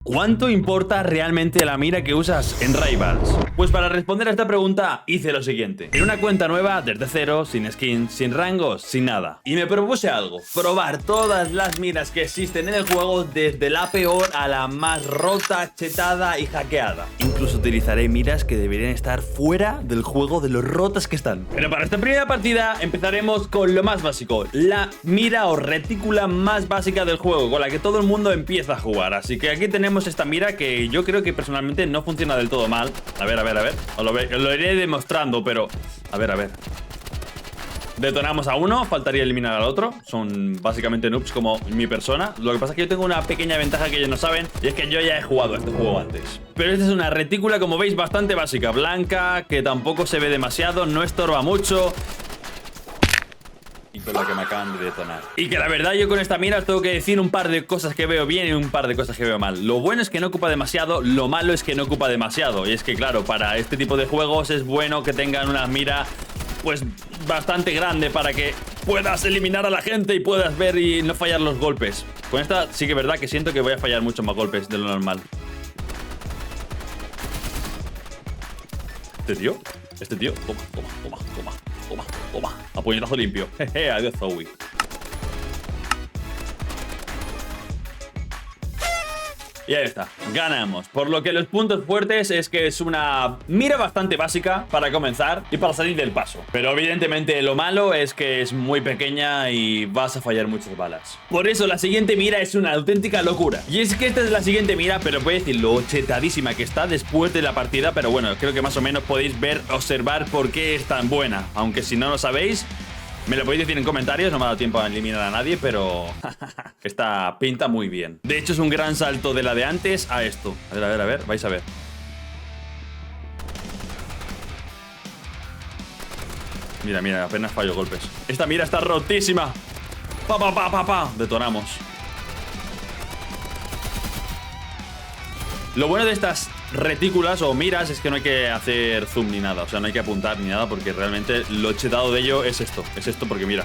¿Cuánto importa realmente la mira que usas en Rivals? Pues para responder a esta pregunta hice lo siguiente. En una cuenta nueva, desde cero, sin skins, sin rangos, sin nada. Y me propuse algo, probar todas las miras que existen en el juego, desde la peor a la más rota, chetada y hackeada. Incluso utilizaré miras que deberían estar fuera del juego de lo rotas que están. Pero para esta primera partida empezaremos con lo más básico, la mira o retícula más básica del juego, con la que todo el mundo empieza a jugar. Así que aquí tenemos esta mira que yo creo que personalmente no funciona del todo mal. A ver. Os lo iré demostrando, pero... A ver. Detonamos a uno, faltaría eliminar al otro. Son básicamente noobs como mi persona. Lo que pasa es que yo tengo una pequeña ventaja que ellos no saben, y es que yo ya he jugado a este juego antes. Pero esta es una retícula, como veis, bastante básica. Blanca, que tampoco se ve demasiado, no estorba mucho. Y con la que me acaban de detonar. Y que la verdad yo con esta mira tengo que decir un par de cosas que veo bien y un par de cosas que veo mal. Lo bueno es que no ocupa demasiado, lo malo es que no ocupa demasiado. Y es que claro, para este tipo de juegos es bueno que tengan una mira pues bastante grande para que puedas eliminar a la gente y puedas ver y no fallar los golpes. Con esta sí que es verdad que siento que voy a fallar muchos más golpes de lo normal. Este tío, toma. A puñetazo limpio. Jeje, adiós, Zoe. Y ahí está, ganamos. Por lo que los puntos fuertes es que es una mira bastante básica para comenzar y para salir del paso. Pero evidentemente lo malo es que es muy pequeña y vas a fallar muchas balas. Por eso la siguiente mira es una auténtica locura. Y es que esta es la siguiente mira, pero puedo decir lo chetadísima que está después de la partida. Pero bueno, creo que más o menos podéis observar por qué es tan buena. Aunque si no lo sabéis, me lo podéis decir en comentarios, no me ha dado tiempo a eliminar a nadie, pero esta pinta muy bien. De hecho es un gran salto de la de antes a esto. A ver, vais a ver. Mira, apenas fallo golpes. Esta mira está rotísima. Detonamos. Lo bueno de estas retículas o miras es que no hay que hacer zoom ni nada. O sea, no hay que apuntar ni nada, porque realmente lo chetado de ello es esto. Es esto porque mira,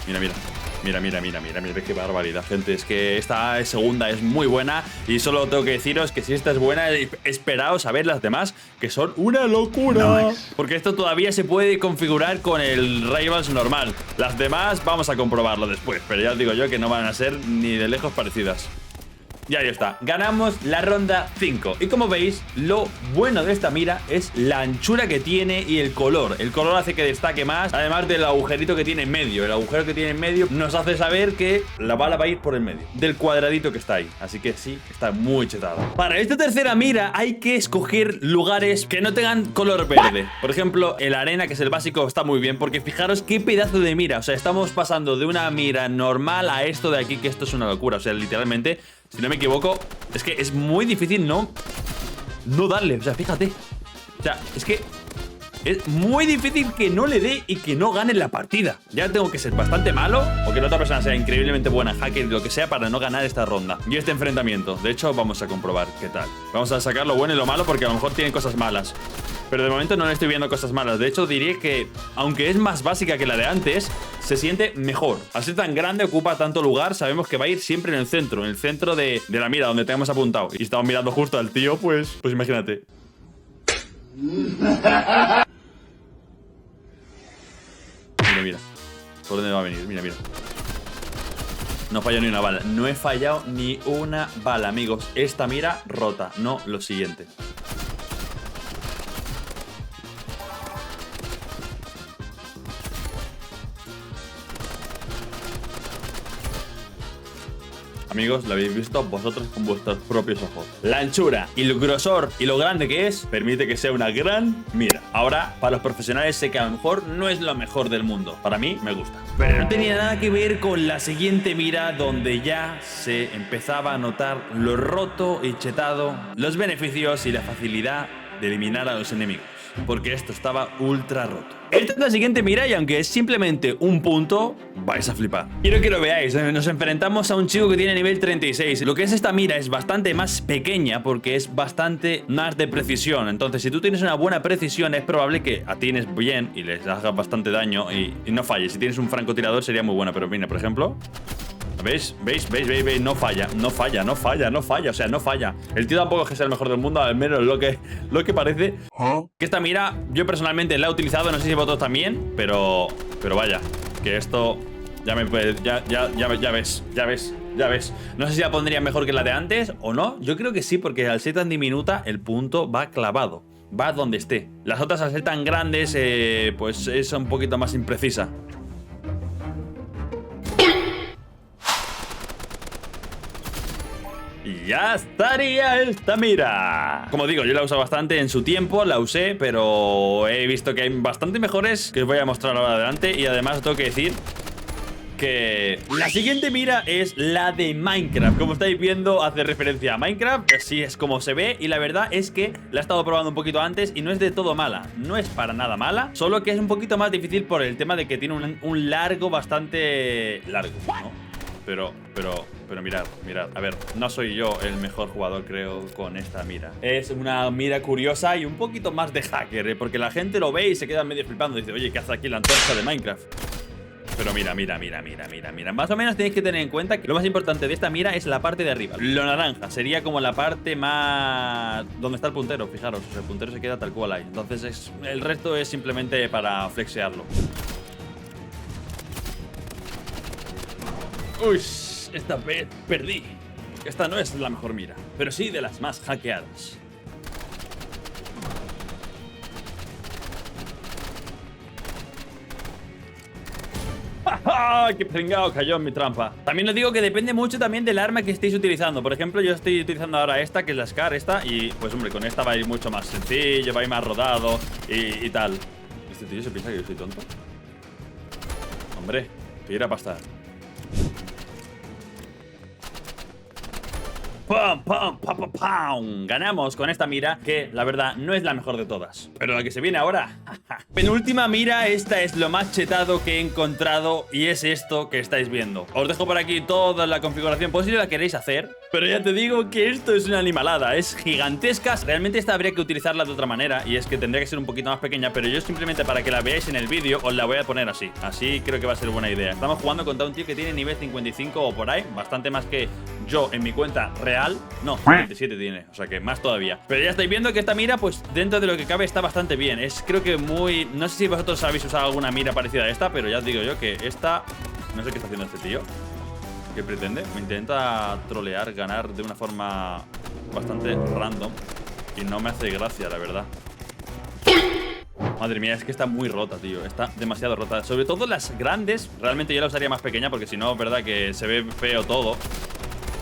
qué barbaridad, gente. Es que esta segunda es muy buena. Y solo tengo que deciros que si esta es buena, esperaos a ver las demás, que son una locura. Nice. Porque esto todavía se puede configurar con el Rivals normal. Las demás vamos a comprobarlo después, pero ya os digo yo que no van a ser ni de lejos parecidas. Y ahí está, ganamos la ronda 5. Y como veis, lo bueno de esta mira es la anchura que tiene y el color. El color hace que destaque más, además del agujerito que tiene en medio. El agujero que tiene en medio nos hace saber que la bala va a ir por el medio del cuadradito que está ahí. Así que sí, está muy chetado. Para esta tercera mira hay que escoger lugares que no tengan color verde. Por ejemplo, el arena, que es el básico, está muy bien, porque fijaros qué pedazo de mira. O sea, estamos pasando de una mira normal a esto de aquí, que esto es una locura. O sea, literalmente, si no me equivoco, es que es muy difícil no darle. O sea, fíjate. O sea, es que es muy difícil que no le dé y que no gane la partida. Ya tengo que ser bastante malo o que la otra persona sea increíblemente buena, hacker, lo que sea, para no ganar esta ronda y este enfrentamiento. De hecho, vamos a comprobar qué tal. Vamos a sacar lo bueno y lo malo, porque a lo mejor tiene cosas malas. Pero de momento no le estoy viendo cosas malas. De hecho, diré que, aunque es más básica que la de antes, se siente mejor. Al ser tan grande, ocupa tanto lugar, sabemos que va a ir siempre en el centro de la mira, donde tenemos apuntado. Y estamos mirando justo al tío, pues imagínate. Mira. ¿Por dónde va a venir? Mira. No fallo ni una bala. No he fallado ni una bala, amigos. Esta mira rota, no lo siguiente. Amigos, lo habéis visto vosotros con vuestros propios ojos. La anchura y el grosor y lo grande que es permite que sea una gran mira. Ahora, para los profesionales sé que a lo mejor no es lo mejor del mundo. Para mí, me gusta. Pero no tenía nada que ver con la siguiente mira, donde ya se empezaba a notar lo roto y chetado, los beneficios y la facilidad de eliminar a los enemigos. Porque esto estaba ultra roto. Esta es la siguiente mira, y aunque es simplemente un punto, vais a flipar. Quiero que lo veáis. Nos enfrentamos a un chico que tiene nivel 36. Lo que es esta mira es bastante más pequeña, porque es bastante más de precisión. Entonces, si tú tienes una buena precisión, es probable que atines bien y les hagas bastante daño y no falles. Si tienes un francotirador sería muy buena, pero mira, por ejemplo, ¿Veis? ¿Veis? ¿Veis? ¿Veis? ¿Veis? No falla, no falla, no falla, no falla. O sea, no falla. El tío tampoco es que sea el mejor del mundo, al menos lo que parece. Que esta mira, yo personalmente la he utilizado, no sé si vosotros también, pero vaya, que esto ya ves. No sé si la pondría mejor que la de antes o no. Yo creo que sí, porque al ser tan diminuta, el punto va clavado. Va donde esté. Las otras, al ser tan grandes, pues es un poquito más imprecisa. Y ya estaría esta mira. Como digo, yo la he usado bastante en su tiempo, la usé, pero he visto que hay bastante mejores que os voy a mostrar ahora adelante. Y además os tengo que decir que la siguiente mira es la de Minecraft. Como estáis viendo, hace referencia a Minecraft. Así es como se ve. Y la verdad es que la he estado probando un poquito antes y no es de todo mala. No es para nada mala. Solo que es un poquito más difícil por el tema de que tiene un largo bastante largo, ¿no? Pero mirad. A ver, no soy yo el mejor jugador, creo, con esta mira. Es una mira curiosa y un poquito más de hacker, porque la gente lo ve y se queda medio flipando. Dice, oye, ¿qué hace aquí la antorcha de Minecraft? Pero mira. Más o menos tenéis que tener en cuenta que lo más importante de esta mira es la parte de arriba. Lo naranja sería como la parte más... donde está el puntero, fijaros. O sea, el puntero se queda tal cual ahí. Entonces el resto es simplemente para flexearlo. Uy, esta vez perdí. Esta no es la mejor mira, pero sí de las más hackeadas. ¡Ah! ¡Qué pringao! Cayó en mi trampa. También os digo que depende mucho también del arma que estéis utilizando. Por ejemplo, yo estoy utilizando ahora esta, que es la Scar, esta. Y pues hombre, con esta va a ir mucho más sencillo, va a ir más rodado y tal. ¿Este tío se piensa que yo soy tonto? Hombre, que ir a pastar. ¡Pam, pam, pam, pam, pam! Ganamos con esta mira, que la verdad no es la mejor de todas. Pero la que se viene ahora. Penúltima mira, esta es lo más chetado que he encontrado y es esto que estáis viendo. Os dejo por aquí toda la configuración, por si la queréis hacer. Pero ya te digo que esto es una animalada, es gigantesca. Realmente esta habría que utilizarla de otra manera, y es que tendría que ser un poquito más pequeña, pero yo simplemente para que la veáis en el vídeo os la voy a poner así. Así creo que va a ser buena idea. Estamos jugando contra un tío que tiene nivel 55 o por ahí, bastante más que yo en mi cuenta real. No, 57 tiene, o sea que más todavía. Pero ya estáis viendo que esta mira, pues dentro de lo que cabe está bastante bien. Es creo que muy... No sé si vosotros habéis usado alguna mira parecida a esta, pero ya os digo yo que esta... No sé qué está haciendo este tío. ¿Qué pretende? Me intenta trolear, ganar de una forma bastante random. Y no me hace gracia, la verdad. Madre mía, es que está muy rota, tío. Está demasiado rota. Sobre todo las grandes. Realmente yo la usaría más pequeña porque si no, verdad que se ve feo todo.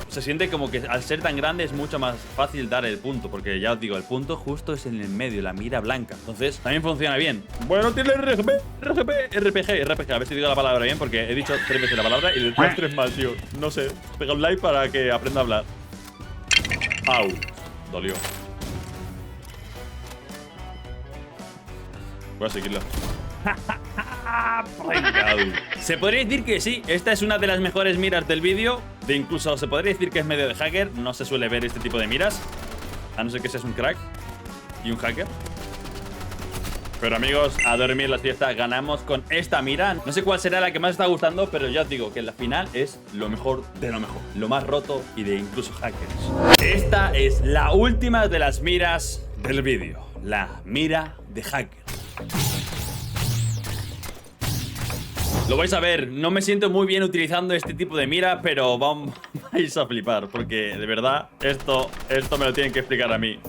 Se siente como que al ser tan grande es mucho más fácil dar el punto. Porque ya os digo, el punto justo es en el medio, la mira blanca. Entonces también funciona bien. Bueno, tiene RPG, a ver si digo la palabra bien, porque he dicho 3 veces la palabra y después 3 mal, tío. No sé, pega un like para que aprenda a hablar. Au, dolió. Voy a seguirlo. Se podría decir que sí, esta es una de las mejores miras del vídeo. De incluso se podría decir que es medio de hacker. No se suele ver este tipo de miras, a no ser que seas un crack y un hacker. Pero amigos, a dormir la siesta. Ganamos con esta mira. No sé cuál será la que más está gustando, pero ya os digo que la final es lo mejor de lo mejor, lo más roto y de incluso hackers. Esta es la última de las miras del vídeo, la mira de hacker. Lo vais a ver, no me siento muy bien utilizando este tipo de mira, pero vais a flipar, porque de verdad esto me lo tienen que explicar a mí.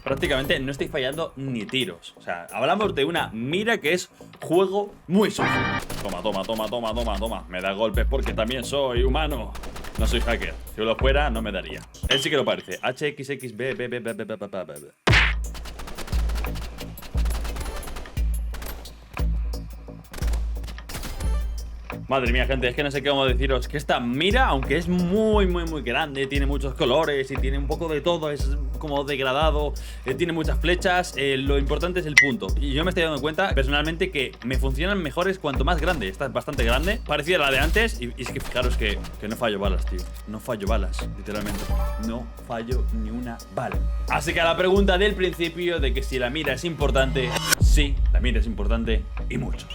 Prácticamente no estoy fallando ni tiros. O sea, hablamos de una mira que es juego muy sucio. Toma. Me da golpes porque también soy humano. No soy hacker. Si lo fuera, no me daría. Él sí que lo parece. HXXB. Madre mía, gente, es que no sé cómo deciros que esta mira, aunque es muy grande, tiene muchos colores y tiene un poco de todo, es como degradado, tiene muchas flechas, lo importante es el punto. Y yo me estoy dando cuenta, personalmente, que me funcionan mejores cuanto más grande. Esta es bastante grande, parecida a la de antes, y es que fijaros que no fallo balas, tío. No fallo balas, literalmente. No fallo ni una bala. Así que a la pregunta del principio de que si la mira es importante, sí, la mira es importante y mucho.